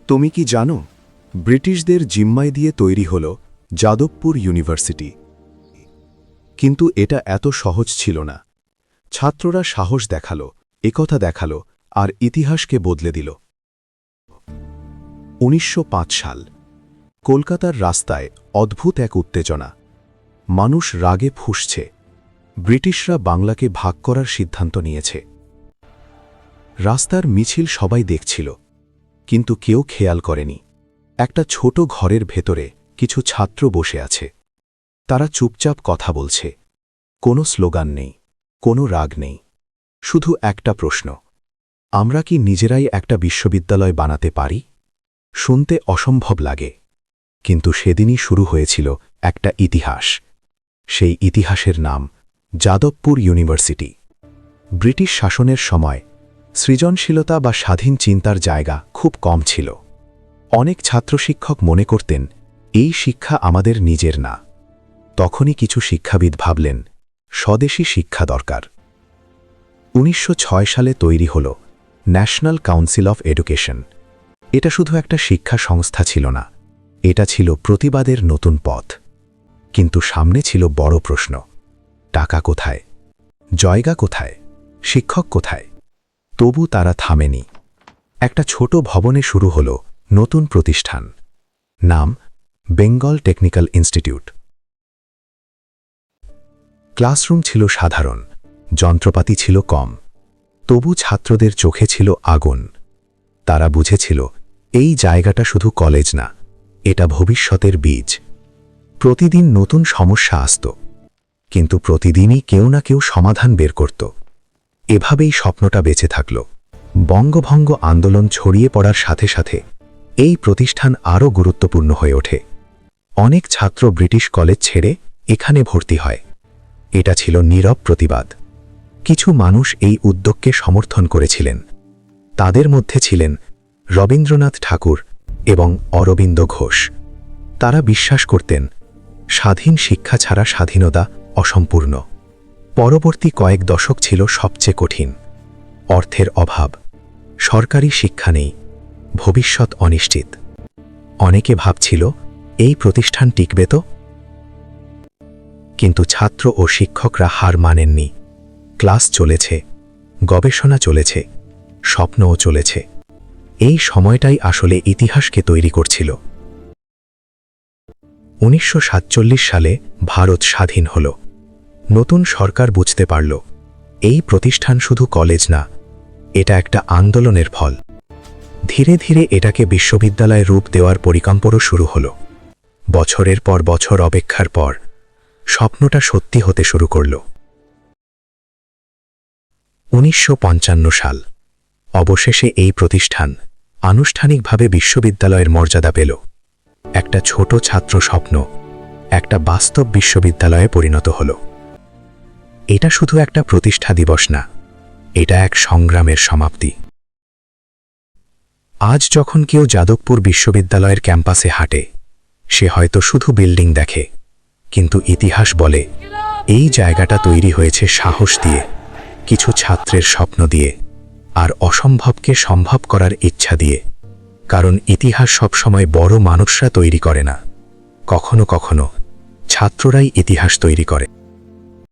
তুমি কি জানো ব্রিটিশদের জিম্মায় দিয়ে তৈরি হল যাদবপুর ইউনিভার্সিটি? কিন্তু এটা এত সহজ ছিল না। ছাত্ররা সাহস দেখালো, একতা দেখালো, আর ইতিহাসকে বদলে দিল। ১৯০৫ সাল, কলকাতার রাস্তায় অদ্ভুত এক উত্তেজনা। মানুষ রাগে ফুঁসছে। ব্রিটিশরা বাংলাকে ভাগ করার সিদ্ধান্ত নিয়েছে। রাস্তার মিছিল সবাই দেখছিল, কিন্তু কেউ খেয়াল করেনি একটা ছোট ঘরের ভেতরে কিছু ছাত্র বসে আছে। তারা চুপচাপ কথা বলছে। কোনো স্লোগান নেই, কোনো রাগ নেই, শুধু একটা প্রশ্ন: আমরা কি নিজেরাই একটা বিশ্ববিদ্যালয় বানাতে পারি? শুনতে অসম্ভব লাগে, কিন্তু সেদিনই শুরু হয়েছিল একটা ইতিহাস। সেই ইতিহাসের নাম যাদবপুর ইউনিভার্সিটি। ব্রিটিশ শাসনের সময় সৃজনশীলতা বা স্বাধীন চিন্তার জায়গা খুব কম ছিল। অনেক ছাত্র শিক্ষক মনে করতেন এই শিক্ষা আমাদের নিজের না। তখনই কিছু শিক্ষাবিদ ভাবলেন স্বদেশী শিক্ষা দরকার। ১৯০৬ সালে তৈরি হল ন্যাশনাল কাউন্সিল অফ এডুকেশন। এটা শুধু একটা শিক্ষা সংস্থা ছিল না, এটা ছিল প্রতিবাদের নতুন পথ। কিন্তু সামনে ছিল বড় প্রশ্ন: টাকা কোথায়, জায়গা কোথায়, শিক্ষক কোথায়? তবু তারা থামেনি। একটা ছোট ভবনে শুরু হল নতুন প্রতিষ্ঠান, নাম বেঙ্গল টেকনিক্যাল ইনস্টিটিউট। ক্লাসরুম ছিল সাধারণ, যন্ত্রপাতি ছিল কম, তবু ছাত্রদের চোখে ছিল আগুন। তারা বুঝেছিল এই জায়গাটা শুধু কলেজ না, এটা ভবিষ্যতের বীজ। প্রতিদিন নতুন সমস্যা আসত, কিন্তু প্রতিদিনই কেউ না কেউ সমাধান বের করত। এভাবেই স্বপ্নটা বেঁচে থাকল। বঙ্গভঙ্গ আন্দোলন ছড়িয়ে পড়ার সাথে সাথে এই প্রতিষ্ঠান আরও গুরুত্বপূর্ণ হয়ে ওঠে। অনেক ছাত্র ব্রিটিশ কলেজ ছেড়ে এখানে ভর্তি হয়। এটা ছিল নীরব প্রতিবাদ। কিছু মানুষ এই উদ্যোগকে সমর্থন করেছিলেন। তাদের মধ্যে ছিলেন রবীন্দ্রনাথ ঠাকুর এবং অরবিন্দ ঘোষ। তারা বিশ্বাস করতেন স্বাধীন শিক্ষা ছাড়া স্বাধীনতা অসম্পূর্ণ। পরবর্তী কয়েক দশক ছিল সবচেয়ে কঠিন। অর্থের অভাব, সরকারি শিক্ষা নেই, ভবিষ্যৎ অনিশ্চিত। অনেকে ভাবছিল এই প্রতিষ্ঠান টিকবে তো? কিন্তু ছাত্র ও শিক্ষকরা হার মানেননি। ক্লাস চলেছে, গবেষণা চলেছে, স্বপ্নও চলেছে। এই সময়টাই আসলে ইতিহাসকে তৈরি করছিল। ১৯৪৭ সালে ভারত স্বাধীন হল। নতুন সরকার বুঝতে পারল এই প্রতিষ্ঠান শুধু কলেজ না, এটা একটা আন্দোলনের ফল। ধীরে ধীরে এটাকে বিশ্ববিদ্যালয়ে রূপ দেওয়ার পরিকল্পনা শুরু হল। বছরের পর বছর অপেক্ষার পর স্বপ্নটা সত্যি হতে শুরু করল। ১৯৫৫ সাল, অবশেষে এই প্রতিষ্ঠান আনুষ্ঠানিকভাবে বিশ্ববিদ্যালয়ের মর্যাদা পেল। একটা ছোট ছাত্র স্বপ্ন একটা বাস্তব বিশ্ববিদ্যালয়ে পরিণত হল। এটা শুধু একটা প্রতিষ্ঠা দিবস না, এটা এক সংগ্রামের সমাপ্তি। আজ যখন কেউ যাদবপুর বিশ্ববিদ্যালয়ের ক্যাম্পাসে হাঁটে, সে হয়তো শুধু বিল্ডিং দেখে, কিন্তু ইতিহাস বলে এই জায়গাটা তৈরি হয়েছে সাহস দিয়ে, কিছু ছাত্রের স্বপ্ন দিয়ে, আর অসম্ভবকে সম্ভব করার ইচ্ছা দিয়ে। কারণ ইতিহাস সবসময় বড় মানুষরা তৈরি করে না, কখনো কখনো ছাত্ররাই ইতিহাস তৈরি করে।